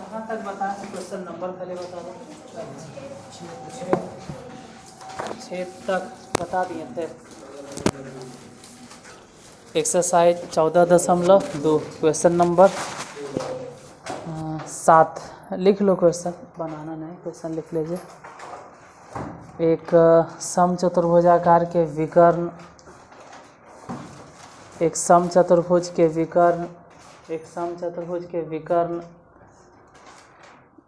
कहाँ तक बताएं? क्वेश्चन नंबर पहले बता दो। 6 तक बता दिए थे। एक्सरसाइज 14.2 क्वेश्चन नंबर 7 लिख लो। क्वेश्चन बनाना नहीं, क्वेश्चन लिख लीजिए। एक समचतुर्भुजाकार के विकर्ण, एक समचतुर्भुज के विकर्ण, एक समचतुर्भुज के विकर्ण,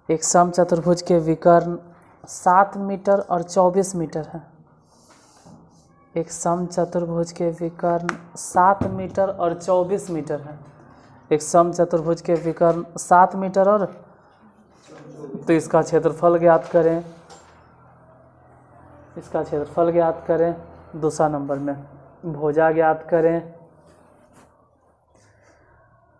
एक समचतुर्भुज के विकर्ण 7 मीटर और 24 मीटर है। एक समचतुर्भुज के विकर्ण 7 मीटर और 24 मीटर है। एक समचतुर्भुज के विकर्ण 7 मीटर और, तो इसका क्षेत्रफल ज्ञात करें। इसका क्षेत्रफल ज्ञात करें। दूसरा नंबर में भुजा ज्ञात करें।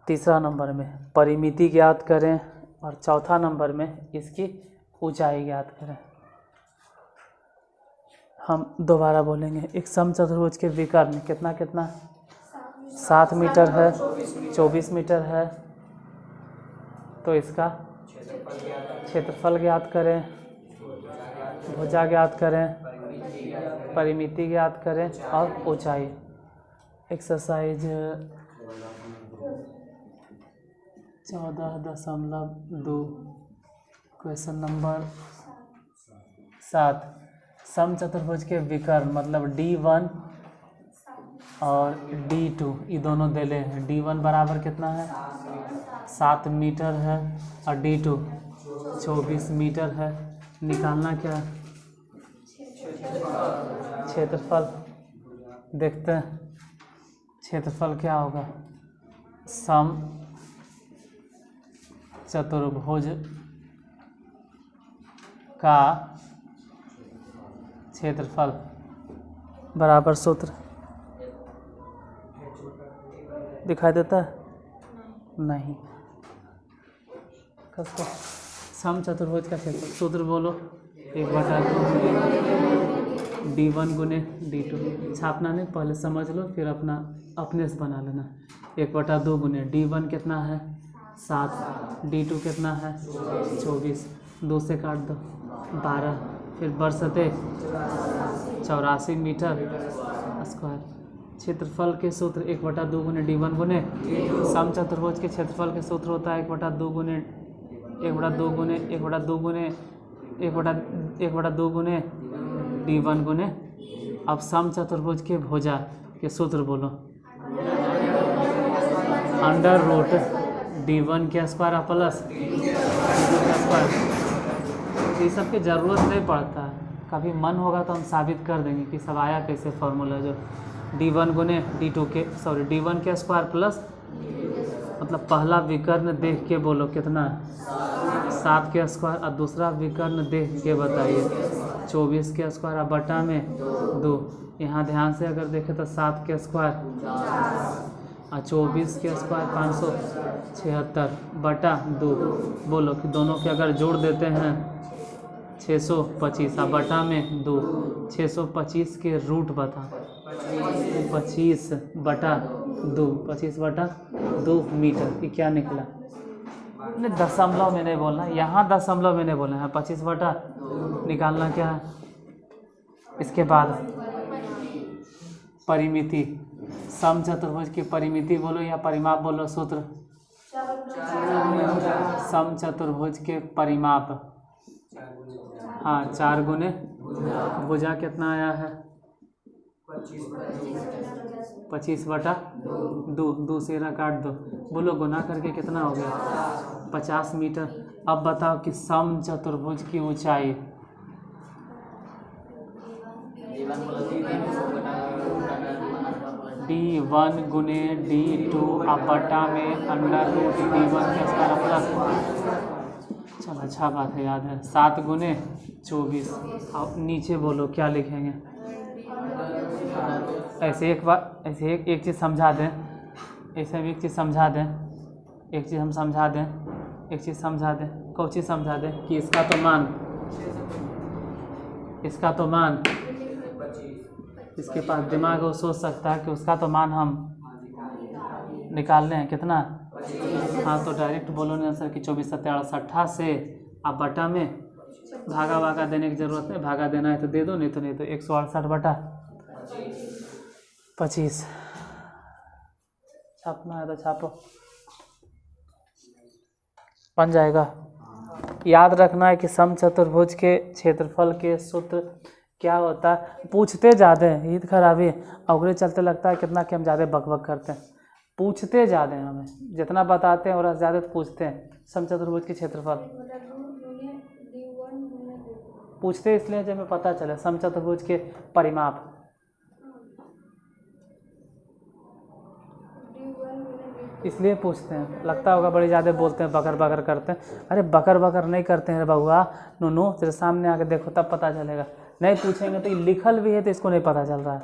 तीसरा नंबर में परिमिति ज्ञात करें और चौथा नंबर में इसकी ऊंचाई ज्ञात करें। हम दोबारा बोलेंगे। एक समचतुर्भुज के विकर्ण कितना कितना 7 मीटर है, 24 मीटर है, तो इसका क्षेत्रफल ज्ञात करें, भुजा ज्ञात करें, परिमिति ज्ञात करें और ऊंचाई। एक्सरसाइज 14.2 क्वेश्चन नंबर 7 समचतुर्भुज के विकर्ण मतलब D1 और D2 ये दोनों दे ले हैं। D1 बराबर कितना है 7 मीटर है और D2 24 मीटर है। निकालना क्या है? क्षेत्रफल। देखते हैं क्षेत्रफल क्या होगा। सम चतुर्भुज का क्षेत्रफल बराबर सूत्र दिखाई देता है? नहीं। कसको सम चतुर्भुज का क्षेत्रफल सूत्र बोलो। 1/2 D1 गुने D2। छापना नहीं, पहले समझ लो फिर अपने से बना लेना। 1/2 गुने D1 कितना है 7, D2 कितना है 24, 2 से काट दो 12, फिर बरसते 84 मीटर स्क्वायर। क्षेत्रफल के सूत्र 1/2 गुने D1 गुने समचतुर्भुज के क्षेत्रफल के सूत्र होता है 1/2 गुने 1/2 गुने 1/2 गुने 1/2 गुने D1 गुने। अब समचतुर्भुज के भुजा के सूत्र बोलो। अंडर रूट D1 के स्क्वायर प्लस D2 के स्क्वायर। ये सब की ज़रूरत नहीं पड़ता है, कभी मन होगा तो हम साबित कर देंगे कि सब आया कैसे फॉर्मूला। जो D1 गुने D1 के स्क्वायर प्लस मतलब पहला विकर्ण देख के बोलो कितना है 7 के स्क्वायर और दूसरा विकर्ण देख के बताइए 24 के स्क्वायर और बटा में 2। यहाँ ध्यान से अगर देखें तो 7 के स्क्वायर और 24 के स्क्वायर 576 बटा 2। बोलो कि दोनों के अगर जोड़ देते हैं 625 और बटा में 2। 625 के रूट बता 25 बटा 2, 25 बटा 2 मीटर। ये क्या निकला? नहीं, दशमलव में नहीं बोलना, यहाँ दशमलव में नहीं बोलना है। 25 बटा निकालना क्या है। इसके बाद परिमिति, समचतुर्भुज की परिमिति बोलो या परिमाप बोलो। सूत्र समचतुर्भुज के परिमाप, हाँ 4 गुने भुजा कितना आया है 25 बटा 2, 2 से ना काट दो। बोलो गुना करके कितना हो गया 50 मीटर। अब बताओ कि समचतुर्भुज की ऊंचाई D1 गुने D2 अब बटा में अंडर रूट D1 के स्क्वायर प्लस। चलो अच्छा बात है, याद है 7 गुने 24। अब नीचे बोलो क्या लिखेंगे। ऐसे एक बार ऐसे एक चीज़ समझा दें, ऐसे भी एक चीज़ समझा दें, एक चीज़ हम समझा दें, एक चीज़ समझा दें। कौन चीज़ समझा दें कि इसका तो मान इसके पास दिमाग वो सोच सकता है कि उसका तो मान हम निकाल लें कितना हाँ तो डायरेक्ट बोलो नहीं आंसर कि 24 7 68 से आप बटा में भागा वागा देने की ज़रूरत नहीं, भागा देना है तो दे दो, नहीं तो 168 बटा 25। छापना है तो छापो, बन जाएगा। याद रखना है कि समचतुर्भुज के क्षेत्रफल के सूत्र क्या होता है। पूछते ज़्यादा हैं, ईद खराबी अवगुरे चलते लगता है कितना कि हम ज़्यादा बकबक करते हैं। पूछते ज़्यादा हैं, हमें जितना बताते हैं और ज़्यादा पूछते हैं। समचतुर्भुज के क्षेत्रफल पूछते इसलिए जब हमें पता चले। समचतुर्भुज के परिमाप इसलिए पूछते हैं, लगता होगा बड़ी ज़्यादा बोलते हैं, बकर बकर करते हैं। अरे बकर बकर नहीं करते हैं बहुआ, नूनू तेरे सामने आके देखो तब पता चलेगा। नहीं पूछेंगे तो ये लिखल भी है तो इसको नहीं पता चल रहा है।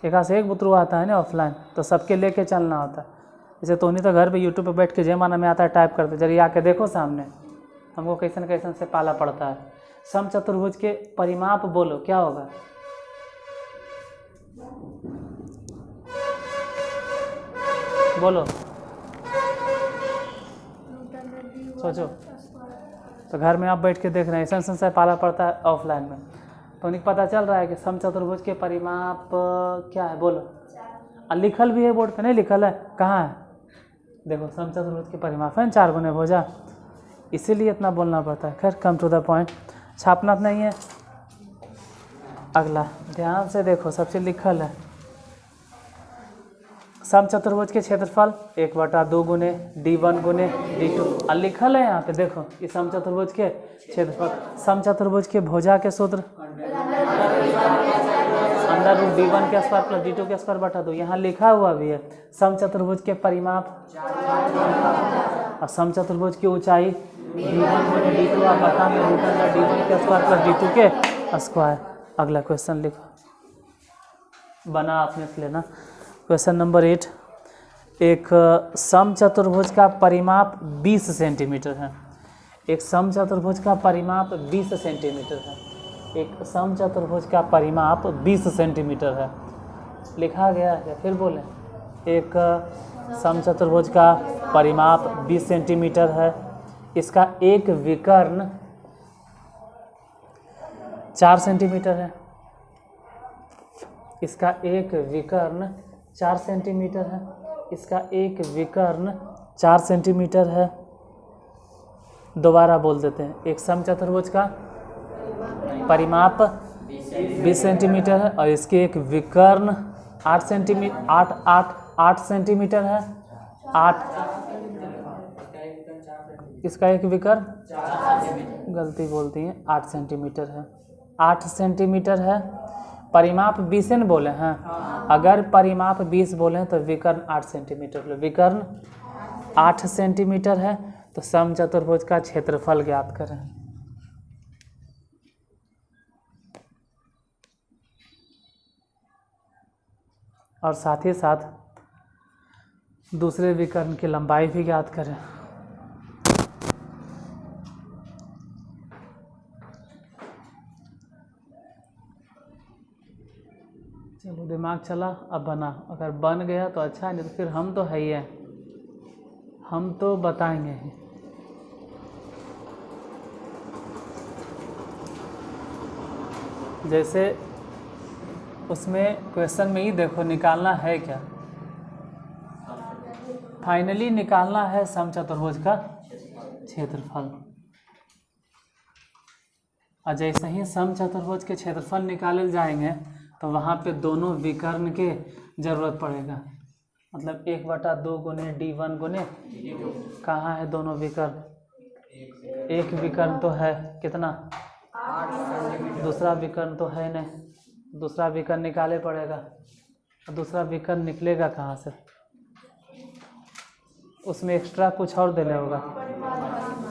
एक से एक बुतरू आता है ना ऑफलाइन, तो सबके लेके चलना होता है। जैसे तो नहीं तो घर पे यूट्यूब पे बैठ के जयमाना में आता है टाइप करते, जरिए आके देखो सामने, हमको कैसन कैसन से पाला पड़ता है। समचतुर्भुज के परिमाप बोलो क्या होगा। बोलो सोचो। तो घर में आप बैठ के देख रहे हैं, ऐसा से पाला पड़ता है ऑफलाइन में, तो उन्हें पता चल रहा है कि समचतुर्भुज के परिमाप क्या है। बोलो। और लिखल भी है बोर्ड पे, नहीं लिखल है कहाँ है देखो। समचतुर्भुज के परिमाप है 4 गुने भुजा, इसीलिए इतना बोलना पड़ता है। खैर कम टू द पॉइंट, छापना नहीं है। अगला ध्यान से देखो, सबसे लिखल है समचतुर्भुज के क्षेत्रफल 1/2 गुने D1 गुने D2। और लिखल है यहाँ पे देखो, ये समचतुर्भुज के क्षेत्रफल। समचतुर्भुज के भुजा के सूत्र अंडर रूट D1 के स्क्वायर प्लस D2 के स्क्वायर बटा 2। यहाँ लिखा हुआ भी है। समचतुर्भुज के परिमाप और समचतुर्भुज की ऊंचाई D1 गुने D2 आप बता में रूट अंडर D1 के स्क्वायर प्लस D2 के स्क्वायर। अगला क्वेश्चन लिखो, बना आपने से लेना। क्वेश्चन नंबर 8, एक समचतुर्भुज का परिमाप 20 सेंटीमीटर है। एक समचतुर्भुज का परिमाप 20 सेंटीमीटर है। एक समचतुर्भुज का परिमाप 20 सेंटीमीटर है। लिखा गया है, फिर बोलें। एक समचतुर्भुज का परिमाप 20 सेंटीमीटर है। इसका एक विकर्ण 4 सेंटीमीटर है। इसका एक विकर्ण 4 सेंटीमीटर है। इसका एक विकर्ण 4 सेंटीमीटर है। दोबारा बोल देते हैं। एक समचतुर्भुज का परिमाप 20 सेंटीमीटर है और इसके एक विकर्ण 8 सेंटीमीटर है। 8 इसका एक विकर्ण, गलती बोलती हैं, 8 सेंटीमीटर है। 8 सेंटीमीटर है। परिमाप 20 न बोले हैं, अगर परिमाप 20 बोले तो विकर्ण 8 सेंटीमीटर। विकर्ण 8 सेंटीमीटर है तो समचतुर्भुज का क्षेत्रफल ज्ञात करें। और साथ ही साथ दूसरे विकर्ण की लंबाई भी ज्ञात करें। चलो दिमाग चला, अब बना। अगर बन गया तो अच्छा, नहीं तो फिर हम तो है ही है, हम तो बताएंगे ही। जैसे उसमें क्वेश्चन में ही देखो, निकालना है क्या, फाइनली निकालना है समचतुर्भुज का क्षेत्रफल। और जैसे ही समचतुर्भुज के क्षेत्रफल निकाले जाएंगे तो वहाँ पे दोनों विकर्ण के जरूरत पड़ेगा। मतलब 1/2 गुने D1 गुने, कहाँ है दोनों विकर्ण। एक विकर्ण तो है कितना, दूसरा विकर्ण तो है नहीं, दूसरा विकर्ण निकाले पड़ेगा। दूसरा विकर्ण निकलेगा कहाँ से, उसमें एक्स्ट्रा कुछ और देने होगा।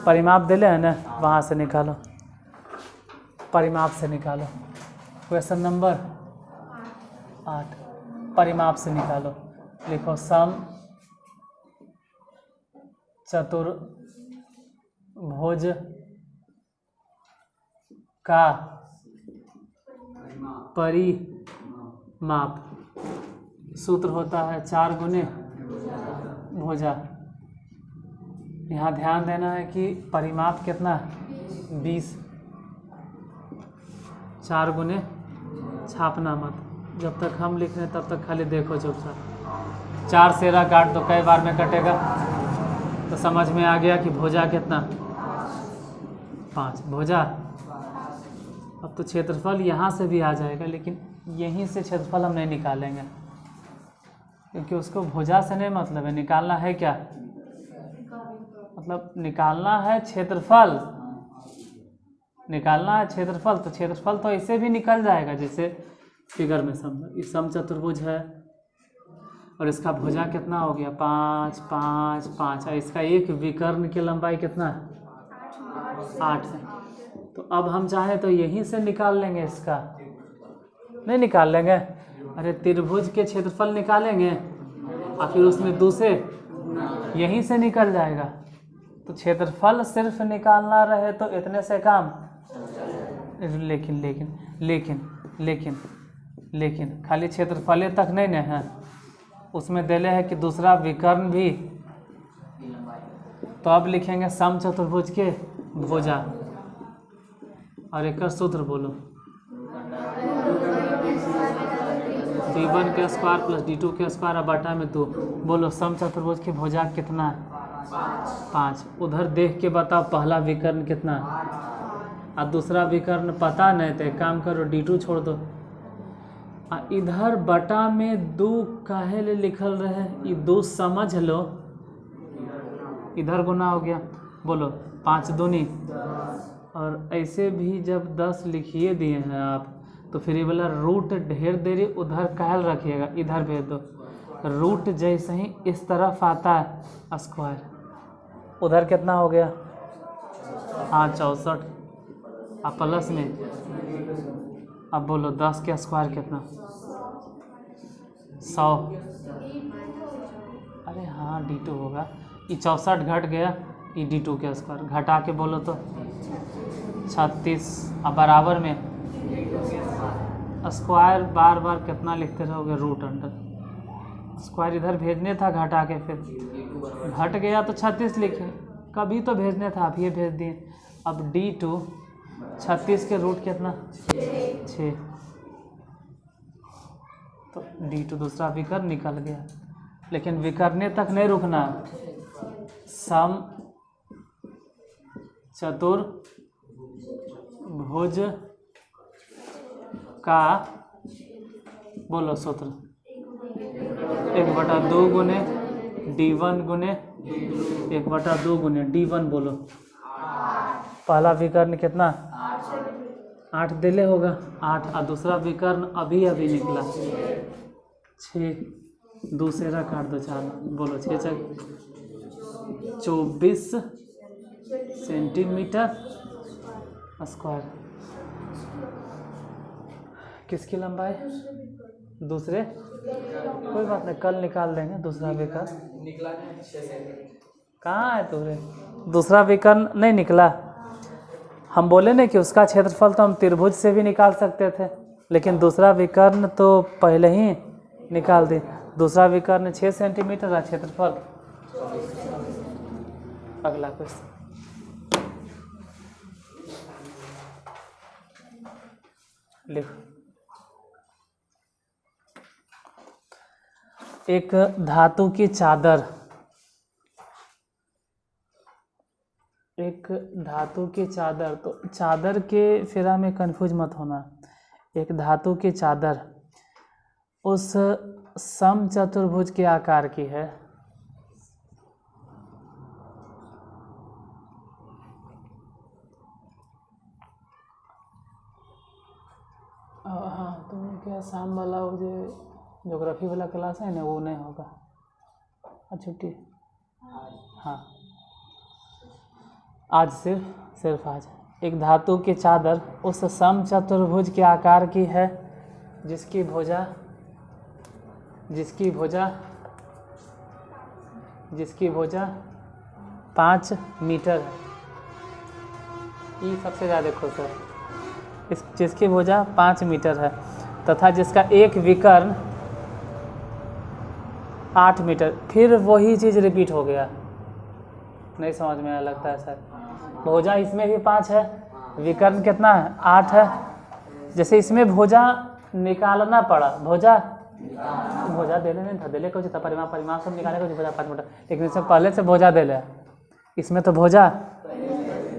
परिमाप देले है ना, वहाँ से निकालो, परिमाप से निकालो। क्वेश्चन नंबर 8, परिमाप से निकालो। लिखो सम चतुर्भुज का परिमाप, सूत्र होता है 4 गुने भुजा। यहाँ ध्यान देना है कि परिमाप कितना 20, 4 गुने छापना मत। जब तक हम लिख रहे हैं तब तक खाली देखो चुपचाप। 4 सेरा काट तो कई बार में कटेगा, तो समझ में आ गया कि भुजा कितना 5 भुजा। अब तो क्षेत्रफल यहाँ से भी आ जाएगा, लेकिन यहीं से क्षेत्रफल हम नहीं निकालेंगे क्योंकि उसको भुजा से नहीं मतलब है। निकालना है क्या, मतलब निकालना है क्षेत्रफल, निकालना है क्षेत्रफल। तो क्षेत्रफल तो ऐसे भी निकल जाएगा जैसे फिगर में इस समचतुर्भुज है और इसका भुजा कितना हो गया 5 5 5, और इसका एक विकर्ण की लंबाई कितना है 8 है। तो अब हम चाहे तो यहीं से निकाल लेंगे, इसका नहीं निकाल लेंगे। अरे त्रिभुज के क्षेत्रफल निकालेंगे और फिर उसमें दूसरे यहीं से निकल जाएगा। तो क्षेत्रफल सिर्फ निकालना रहे तो इतने से काम, लेकिन लेकिन लेकिन लेकिन लेकिन खाली क्षेत्रफल तक नहीं न है, उसमें देले है कि दूसरा विकर्ण भी। तो अब लिखेंगे समचतुर्भुज के भुजा, और एक सूत्र बोलो d1 के स्क्वायर प्लस d2 के स्क्वायर बटा में 2। बोलो समचतुर्भुज की भुजा कितना है 5। उधर देख के बताओ पहला विकर्ण कितना है, और दूसरा विकर्ण पता नहीं तो एक काम करो d2 छोड़ दो। इधर बटा में 2 काहे ले लिखल रहे, ये 2 समझ लो, इधर गुना हो गया। बोलो 5 दूनी, और ऐसे भी जब 10 लिखिए दिए हैं आप तो फिर ये वाला रूट ढेर देरी उधर काहे रखिएगा, इधर भेज दो। रूट जैसे ही इस तरफ आता है स्क्वायर, उधर कितना हो गया हाँ 64, अब प्लस में। अब बोलो 10 के स्क्वायर कितना 100। अरे हाँ d2 होगा, ये 64 घट गया, ये d2 के स्क्वायर घटा के बोलो तो 36। अब बराबर में स्क्वायर बार बार कितना लिखते रहोगे, रूट अंडर स्क्वायर इधर भेजने था घटा के, फिर घट गया तो 36 लिखे, कभी तो भेजने था, आप ये भेज दिए। अब d2 36 के रूट कितना 6, तो d2 दूसरा विकर्ण निकल गया। लेकिन विकर्णे तक नहीं रुकना, सम चतुर्भुज का बोलो सूत्र 1/2 गुने d1 गुने 1/2 गुने d1। बोलो पहला विकर्ण कितना 8 दिले होगा 8, और दूसरा विकर्ण अभी अभी निकला 6। दूसरा काट दो 4। बोलो 6 6 24 सेंटीमीटर स्क्वायर। किसकी लंबाई दूसरे, कोई बात नहीं कल निकाल देंगे दूसरा विकर्ण। निकला कहाँ है तुरे, दूसरा विकर्ण नहीं निकला। हम बोले ना कि उसका क्षेत्रफल तो हम त्रिभुज से भी निकाल सकते थे, लेकिन दूसरा विकर्ण तो पहले ही निकाल दिए। दूसरा विकर्ण 6 सेंटीमीटर का क्षेत्रफल। अगला क्वेश्चन, लिखो एक धातु की चादर, एक धातु की चादर, तो चादर के फेरा में कंफ्यूज मत होना। एक धातु की चादर उस समचतुर्भुज के आकार की है। हाँ तो क्या शाम वाला वो जो ज्योग्राफी वाला क्लास है ना, वो नहीं होगा, छुट्टी। हाँ आज सिर्फ आज। एक धातु की चादर उस समचतुर्भुज के आकार की है जिसकी भुजा 5 मीटर है। ये सबसे ज़्यादा खुश है, जिसकी भुजा 5 मीटर है तथा जिसका एक विकर्ण 8 मीटर। फिर वही चीज़ रिपीट हो गया, नहीं समझ में आया लगता है सर। भुजा इसमें भी 5 है, विकर्ण कितना है 8 है। जैसे इसमें भुजा निकालना पड़ा, भुजा दे ले नहीं था, दे ले कुछ था, परिमाप सब निकाले कुछ भुजा 5 मीटर, लेकिन इसमें पहले से भुजा दे ले। इसमें तो भुजा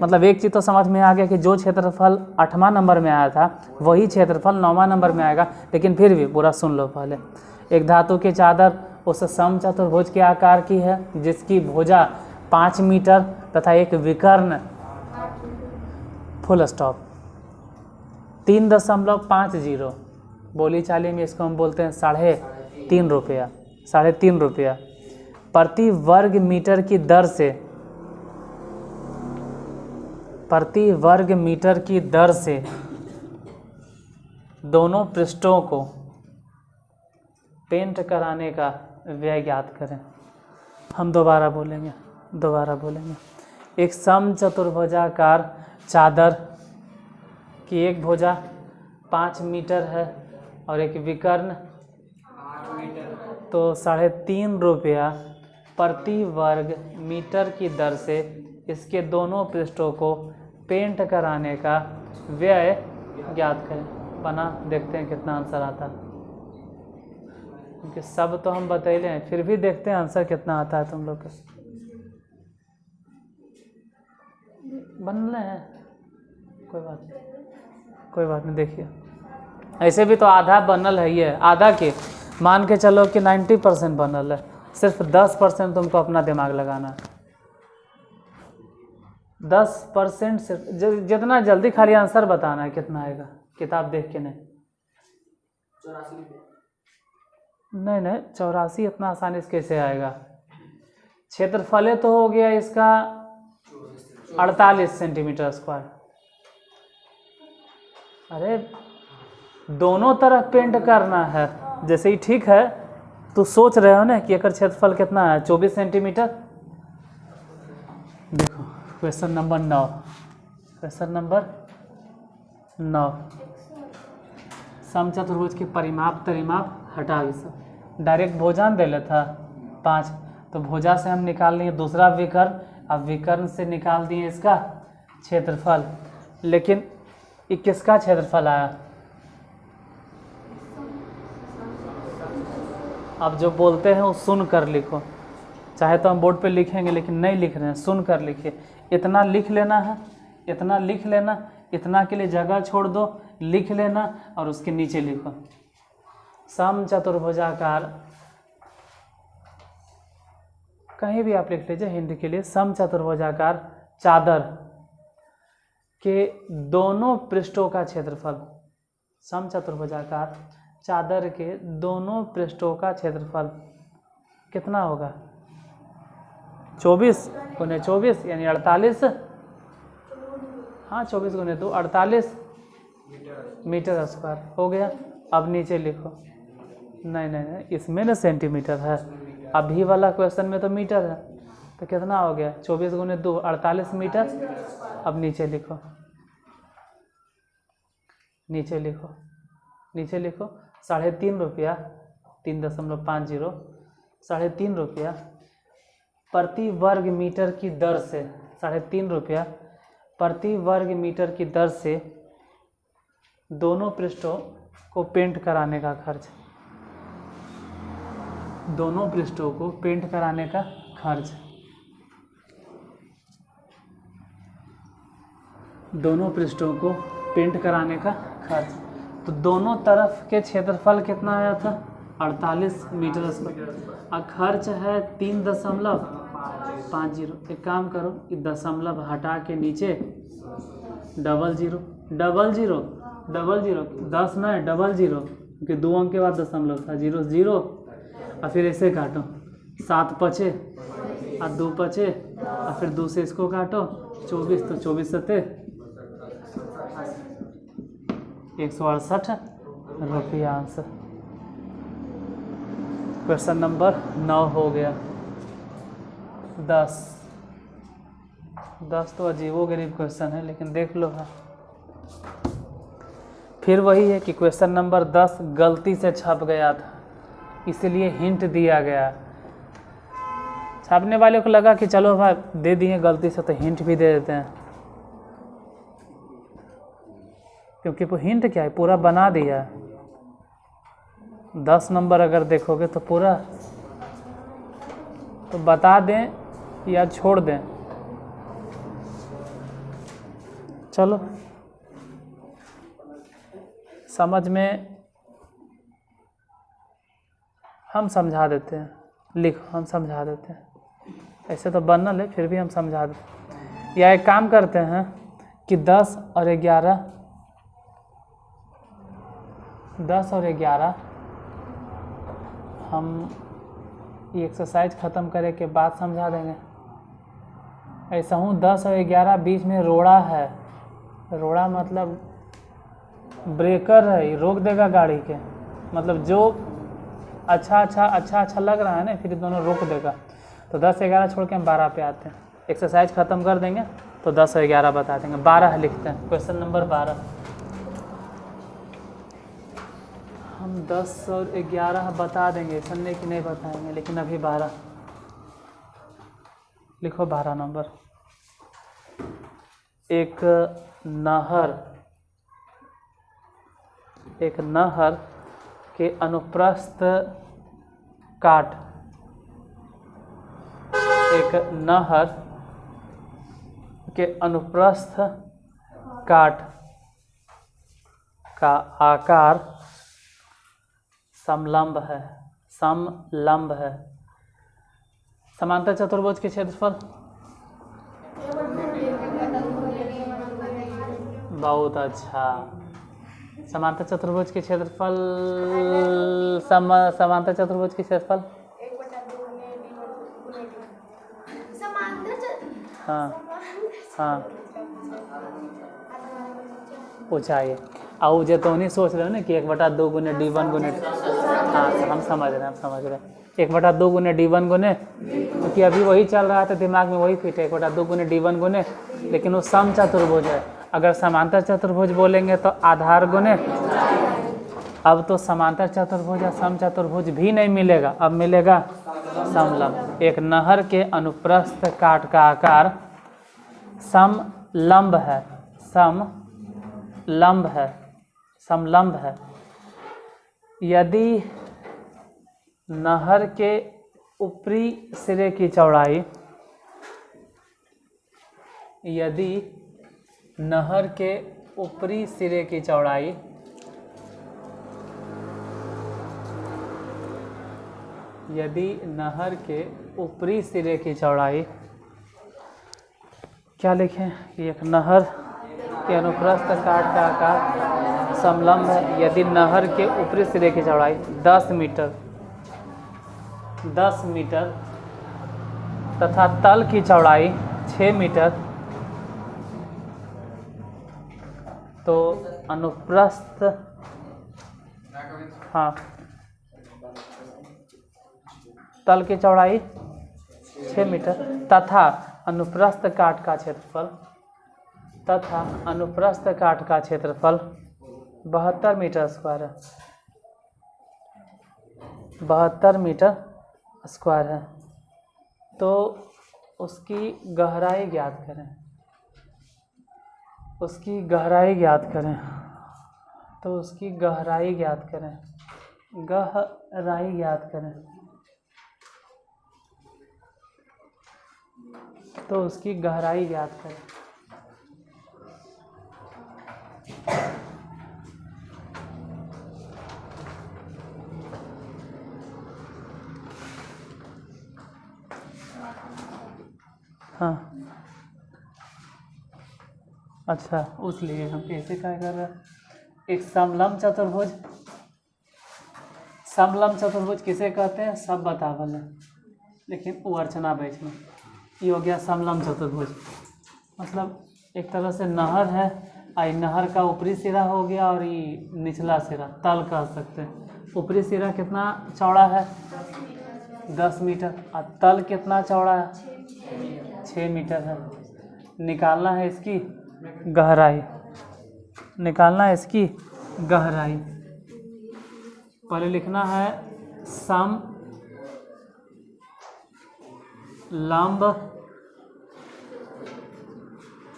मतलब एक चीज़ तो समझ में आ गया कि जो क्षेत्रफल 8वां नंबर में आया था वही क्षेत्रफल 9वां नंबर में आएगा। लेकिन फिर भी पूरा सुन लो पहले। एक धातु की चादर उस समचतुर्भुज के आकार की है जिसकी भुजा 5 मीटर तथा एक विकर्ण फुल स्टॉप 3.50। बोली चाली में इसको हम बोलते हैं 3.5 रुपया। 3.5 रुपया प्रति वर्ग मीटर की दर से दोनों पृष्ठों को पेंट कराने का व्यय ज्ञात करें। हम दोबारा बोलेंगे। एक समचतुर्भुजाकार चादर की एक भुजा 5 मीटर है और एक विकर्ण, तो 3.5 रुपया प्रति वर्ग मीटर की दर से इसके दोनों पृष्ठों को पेंट कराने का व्यय ज्ञात करें। बना, देखते हैं कितना आंसर आता है, क्योंकि सब तो हम बतैले हैं, फिर भी देखते हैं आंसर कितना आता है तुम लोग का। बनले हैं, कोई बात नहीं। देखिए ऐसे भी तो आधा बनल है, ये आधा के मान के चलो कि 90% बनल है, सिर्फ 10% तुमको अपना दिमाग लगाना है। 10% से जितना जल्दी खाली आंसर बताना है कितना आएगा, किताब देख के नहीं। 84 इतना आसानी से कैसे आएगा। क्षेत्रफल तो हो गया इसका 48 सेंटीमीटर स्क्वायर। अरे दोनों तरफ पेंट करना है, जैसे ही ठीक है तो सोच रहे हो ना कि एकर क्षेत्रफल कितना है 24 सेंटीमीटर। देखो क्वेश्चन नंबर 9 समचतुर्भुज के परिमाप तरिमाप हटा भी सब, डायरेक्ट भुजान दे लेता 5, तो भुजा से हम निकाल लिए दूसरा विकर्ण, अब विकर्ण से निकाल दिए इसका क्षेत्रफल। लेकिन ये किसका क्षेत्रफल आया? अब जो बोलते हैं वो सुन कर लिखो, चाहे तो हम बोर्ड पे लिखेंगे लेकिन नहीं लिख रहे हैं, सुन कर लिखिए। इतना लिख लेना है, इतना लिख लेना, इतना के लिए जगह छोड़ दो, लिख लेना और उसके नीचे लिखो समचतुर्भुजाकार, कहीं भी आप लिख लीजिए हिंदी के लिए। समचतुर्भुजाकार चादर के दोनों पृष्ठों का क्षेत्रफल, समचतुर्भुजाकार चादर के दोनों पृष्ठों का क्षेत्रफल कितना होगा? 24 गुने 24 यानी 48। हाँ 24 गुने 2 48 मीटर स्क्वायर हो गया। अब नीचे लिखो, नहीं इसमें ना सेंटीमीटर है, अभी वाला क्वेश्चन में तो मीटर है, तो कितना हो गया 24 गुने 2 48 मीटर। अब नीचे लिखो 3.5 रुपया 3.50 3.5 रुपया प्रति वर्ग मीटर की दर से, 3.5 रुपया प्रति वर्ग मीटर की दर से दोनों पृष्ठों को पेंट कराने का खर्च, दोनों पृष्ठों को पेंट कराने का खर्च, दोनों पृष्ठों को पेंट कराने का खर्च। तो दोनों तरफ के क्षेत्रफल कितना आया था? 48 मीटर स्क्वायर। और खर्च है 3.50। एक काम करो, कि दशमलव हटा के नीचे डबल जीरो 10 में 00, क्योंकि 2 अंक के बाद दशमलव था, 0 और फिर ऐसे काटो 7 पचे और 2 पचे और फिर 2 से इसको काटो 24, तो 24 सत्ते 168 रुपया आंसर। क्वेश्चन नंबर 9 हो गया। 10 तो अजीबोगरीब क्वेश्चन है, लेकिन देख लो। हाँ फिर वही है कि क्वेश्चन नंबर 10 गलती से छप गया था, इसलिए हिंट दिया गया। छापने वाले को लगा कि चलो भाई दे दिए गलती से तो हिंट भी दे देते हैं, क्योंकि वो हिंट क्या है, पूरा बना दिया है। 10 नंबर अगर देखोगे तो पूरा तो बता दें या छोड़ दें। चलो समझ में हम समझा देते हैं, लिखो हम समझा देते हैं। ऐसे तो बनना ले, फिर भी हम समझा देते हैं। या एक काम करते हैं कि 10 और 11 हम ये एक्सरसाइज ख़त्म करे के बाद समझा देंगे। ऐसा हूँ 10 और 11 बीच में रोड़ा है। रोड़ा मतलब ब्रेकर है, ये रोक देगा गाड़ी के। मतलब जो अच्छा लग रहा है ना, फिर दोनों रोक देगा। तो 10 11 छोड़ के हम 12 पे आते हैं। एक्सरसाइज ख़त्म कर देंगे तो 10 और 11 बता देंगे। 12 लिखते हैं, क्वेश्चन नंबर 12। हम 10 और 11 बता देंगे, ऐसा नहीं कि नहीं बताएंगे, लेकिन अभी 12 लिखो। 12 नंबर, एक नहर के अनुप्रस्थ काट, एक नहर के अनुप्रस्थ काट का आकार समलंब है। समांतर चतुर्भुज के क्षेत्रफल, बहुत अच्छा। समांतर चतुर्भुज के क्षेत्रफल, समांतर चतुर्भुज के क्षेत्रफल, हाँ ऊंचाई। और जो तो नहीं सोच रहे हो ना कि 1/2 गुने D1 गुने, हाँ हम समझ रहे हैं 1/2 गुने D1 गुने, क्योंकि अभी वही चल रहा था दिमाग में, वही फिट है 1/2 गुने D1 गुने। लेकिन वो सम चतुर्भुज है। अगर समांतर चतुर्भुज बोलेंगे तो आधार गुने। अब तो समांतर चतुर्भुज या सम चतुर्भुज भी नहीं मिलेगा, अब मिलेगा समलंब। एक नहर के अनुप्रस्थ काट का आकार समलंब है। यदि नहर के ऊपरी सिरे की चौड़ाई, यदि नहर के ऊपरी सिरे की चौड़ाई क्या लिखें, एक नहर के अनुप्रस्थ काट का आकार समलंब है। यदि नहर के ऊपरी सिरे की चौड़ाई 10 मीटर तथा तल की चौड़ाई 6 मीटर, तो अनुप्रस्थ, हाँ तल की चौड़ाई 6 मीटर तथा अनुप्रस्थ काट का क्षेत्रफल 72 मीटर स्क्वायर है। 72 मीटर स्क्वायर है। तो उसकी गहराई ज्ञात करें। तो उसकी गहराई ज्ञात करें। हाँ अच्छा, उसलिए हम कैसे क्या कर रहे हैं। एक समलंब चतुर्भुज किसे कहते हैं, सब बतावल है, लेकिन वो अर्चना बैठना। ये हो गया समलंब चतुर्भुज। मतलब एक तरह से नहर है, और नहर का ऊपरी सिरा हो गया और ये निचला सिरा तल कह सकते हैं। ऊपरी सिरा कितना चौड़ा है, 10 मीटर, और तल कितना चौड़ा है, 6 मीटर है। निकालना है इसकी गहराई। पहले लिखना है लंब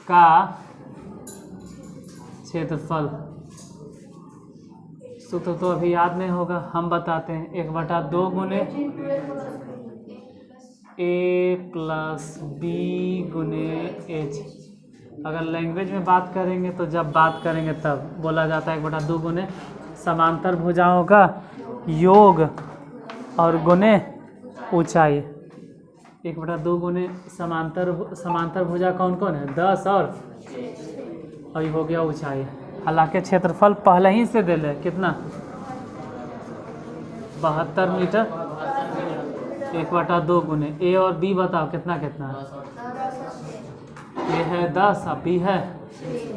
का क्षेत्रफल। सूत्र तो अभी याद नहीं होगा, हम बताते हैं। 1/2 गुने a प्लस बी गुने एच। अगर लैंग्वेज में बात करेंगे तो जब बात करेंगे तब बोला जाता है 1/2 गुने समांतर भुजाओं का योग और गुने ऊंचाई। 1/2 गुने समांतर भुजा कौन कौन है? 10 और ये हो गया ऊंचाई। हालांकि क्षेत्रफल पहले ही से दे ले, कितना? 72 मीटर। 1/2 गुने ए और बी बताओ कितना कितना है? ए है 10 और बी है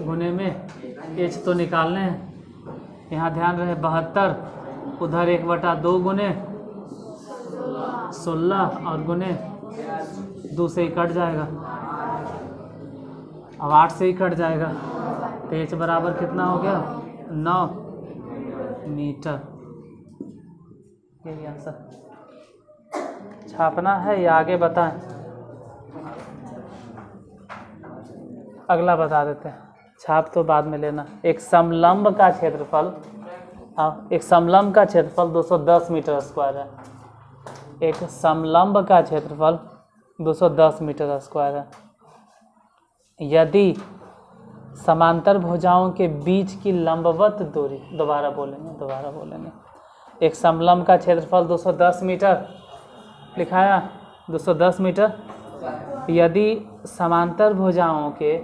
गुने में एच तो निकालने हैं। यहाँ ध्यान रहे 72, उधर 1/2 गुने 16 और गुने 2 से ही कट जाएगा, अब 8 से ही कट जाएगा, तो एच बराबर कितना हो गया? 9 मीटर। यही आंसर। छापना है या आगे बताएं? अगला बता देते हैं, छाप तो बाद में लेना। एक समलंब का क्षेत्रफल, हाँ, एक समलंब का क्षेत्रफल 210 मीटर स्क्वायर है। एक समलंब का क्षेत्रफल 210 मीटर स्क्वायर है। यदि समांतर भुजाओं के बीच की लंबवत दूरी, दोबारा बोलेंगे, एक समलंब का क्षेत्रफल 210 मीटर लिखाया, 210 मीटर। यदि समांतर भुजाओं के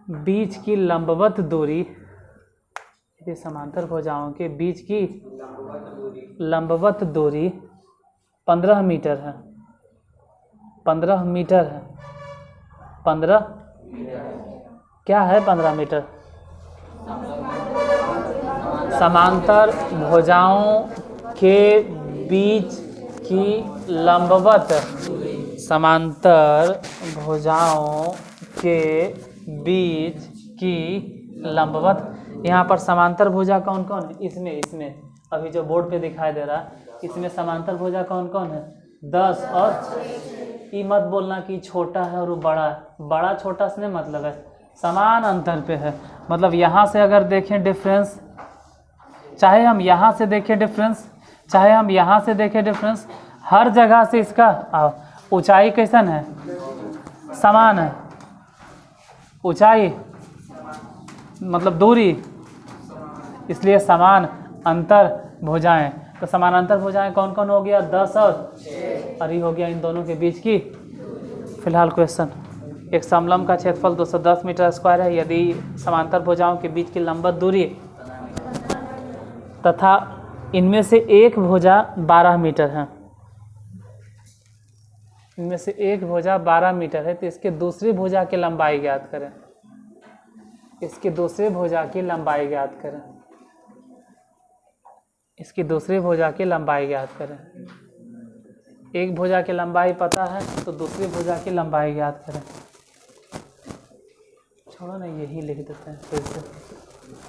बीच की लंबवत दूरी, यदि समांतर भुजाओं के बीच की लंबवत दूरी 15 मीटर है, 15 मीटर है, 15 क्या है? 15 मीटर। समांतर भुजाओं के बीच की लंबवत, समांतर भुजाओं के बीच की लंबवत। यहाँ पर समांतर भुजा कौन कौन है? इसमें अभी जो बोर्ड पे दिखाई दे रहा है, इसमें समांतर भुजा कौन कौन है? 10 और ये मत बोलना कि छोटा है और वो बड़ा है। बड़ा छोटा से नहीं मतलब है, समान अंतर पे है। मतलब यहाँ से अगर देखें डिफरेंस, चाहे हम यहाँ से देखें डिफरेंस, चाहे हम यहाँ से देखें डिफरेंस, हर जगह से इसका ऊंचाई कैसन है? समान है। ऊंचाई मतलब दूरी, इसलिए समान अंतर भुजाएं। तो समानांतर भुजाएं कौन कौन हो गया? 10 और ये हो गया इन दोनों के बीच की। फिलहाल क्वेश्चन, एक समलंब का क्षेत्रफल 210 मीटर स्क्वायर है यदि समांतर भुजाओं के बीच की लंबवत दूरी तथा इनमें से एक भुजा 12 मीटर है, इनमें से एक भुजा 12 मीटर है, तो इसके दूसरी भुजा की लंबाई ज्ञात करें। इसकी दूसरी भुजा की लंबाई ज्ञात करें। इसकी दूसरी भुजा की लंबाई ज्ञात करें। एक भुजा की लंबाई पता है तो दूसरी भुजा की लंबाई ज्ञात करें। छोड़ो ना, यही लिख देते हैं फिर से।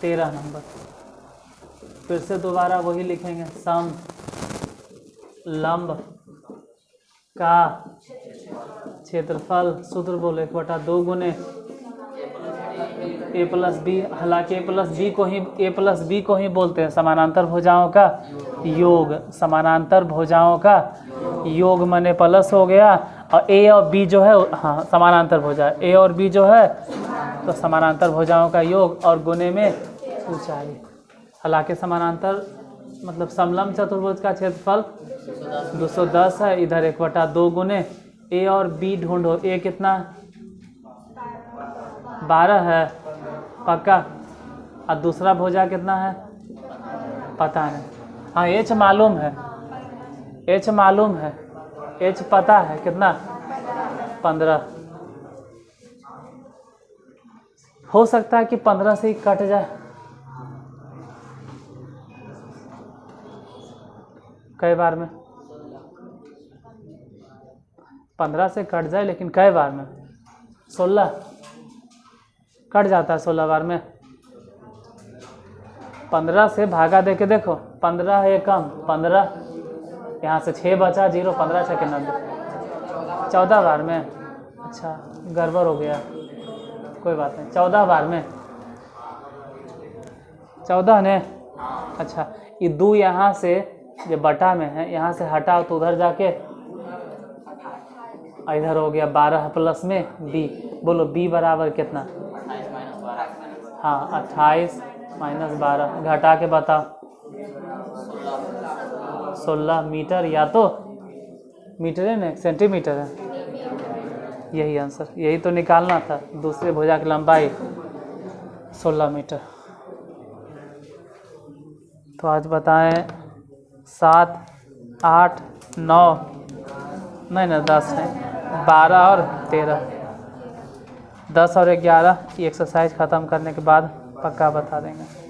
13 नंबर फिर से दोबारा वही लिखेंगे। सम लंब का क्षेत्रफल, सूत्र बोलो 1/2 गुने ए प्लस बी। हालांकि ए प्लस बी को ही बोलते हैं समानांतर भुजाओं का योग। समानांतर भुजाओं का योग माने प्लस हो गया, और ए और बी जो है, हाँ, समानांतर भुजा, ए और बी जो है तो समानांतर भुजाओं का योग और गुने में ऊंचाई। हालांकि समानांतर मतलब समलंब चतुर्भुज का क्षेत्रफल 210 है। इधर 1/2 गुने ए और बी ढूंढो। ए कितना? 12 है पक्का, और दूसरा भुजा कितना है पता नहीं। हाँ, एच मालूम है, एच मालूम है, एच पता है कितना? 15। हो सकता है कि 15 से ही कट जाए। कई बार में 15 से कट जाए, लेकिन कई बार में 16 कट जाता है। 16 बार में 15 से भागा दे के देखो, 15 है कम, 15 यहाँ से 6 बचा, 0, 15 छः के 90, 14 बार में। अच्छा गड़बड़ हो गया, कोई बात नहीं, 14 बार में 14 ने। अच्छा ये 2 यहाँ से जो बटा में है, यहाँ से हटाओ तो उधर जाके इधर हो गया 12 प्लस में b। बोलो b बराबर कितना? हाँ 28 माइनस 12, घटा के बताओ। 16 मीटर, या तो मीटर है ना, सेंटीमीटर है। यही आंसर, यही तो निकालना था। दूसरे भुजा की लंबाई 16 मीटर। तो आज बताएं 7, 8, 9, नहीं 10 नहीं, 12 और 13, 10 और 11 की एक्सरसाइज ख़त्म करने के बाद पक्का बता देंगे।